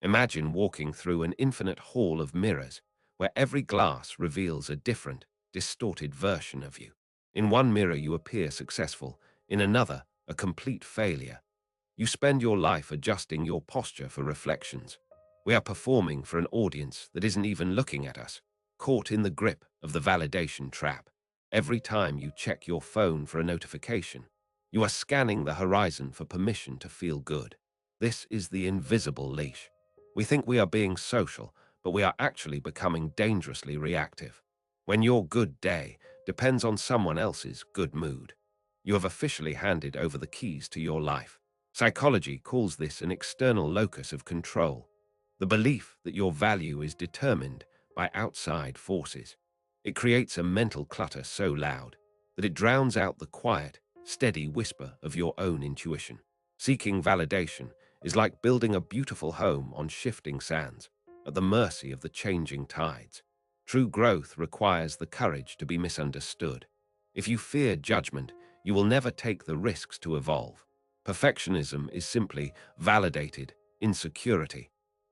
Imagine walking through an infinite hall of mirrors where every glass reveals a different, distorted version of you. In one mirror you appear successful, in another a complete failure. You spend your life adjusting your posture for reflections. We are performing for an audience that isn't even looking at us, caught in the grip of the validation trap. Every time you check your phone for a notification, you are scanning the horizon for permission to feel good. This is the invisible leash. We think we are being social, but we are actually becoming dangerously reactive. When your good day depends on someone else's good mood, you have officially handed over the keys to your life. Psychology calls this an external locus of control, the belief that your value is determined by outside forces. It creates a mental clutter so loud that it drowns out the quiet, steady whisper of your own intuition. Seeking validation is like building a beautiful home on shifting sands, at the mercy of the changing tides. True growth requires the courage to be misunderstood. If you fear judgment, you will never take the risks to evolve. Perfectionism is simply validated insecurity.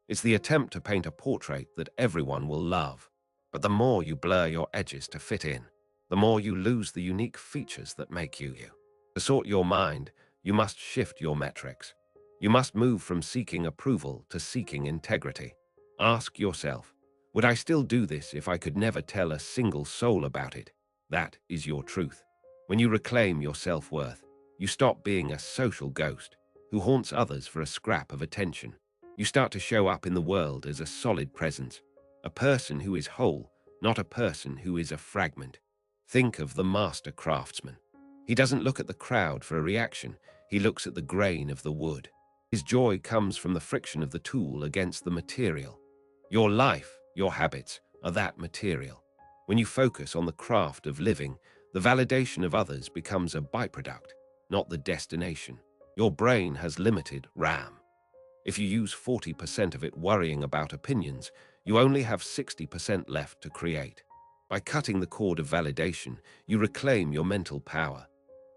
It's the attempt to paint a portrait that everyone will love. But the more you blur your edges to fit in, the more you lose the unique features that make you you. To sort your mind, you must shift your metrics. You must move from seeking approval to seeking integrity. Ask yourself, would I still do this if I could never tell a single soul about it? That is your truth. When you reclaim your self-worth, you stop being a social ghost who haunts others for a scrap of attention. You start to show up in the world as a solid presence, a person who is whole, not a person who is a fragment. Think of the master craftsman. He doesn't look at the crowd for a reaction, he looks at the grain of the wood. His joy comes from the friction of the tool against the material. Your life, your habits, are that material. When you focus on the craft of living, the validation of others becomes a byproduct, not the destination. Your brain has limited RAM. If you use 40% of it worrying about opinions, you only have 60% left to create. By cutting the cord of validation, you reclaim your mental power.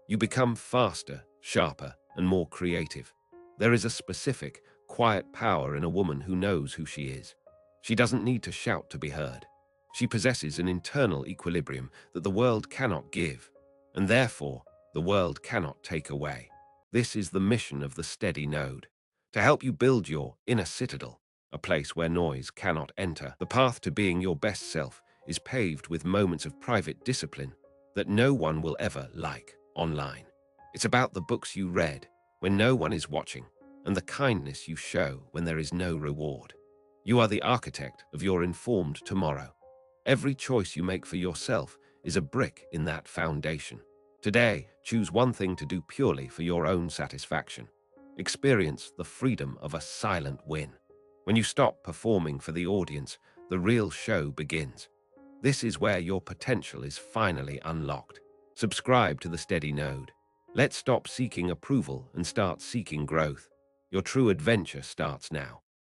You become faster, sharper, and more creative. There is a specific, quiet power in a woman who knows who she is. She doesn't need to shout to be heard. She possesses an internal equilibrium that the world cannot give, and therefore the world cannot take away. This is the mission of the steady node, to help you build your inner citadel, a place where noise cannot enter. The path to being your best self is paved with moments of private discipline that no one will ever like online. It's about the books you read when no one is watching, and the kindness you show when there is no reward. You are the architect of your informed tomorrow. Every choice you make for yourself is a brick in that foundation. Today, choose one thing to do purely for your own satisfaction. Experience the freedom of a silent win. When you stop performing for the audience, the real show begins. This is where your potential is finally unlocked. Subscribe to the Steady Node. Let's stop seeking approval and start seeking growth. Your true adventure starts now.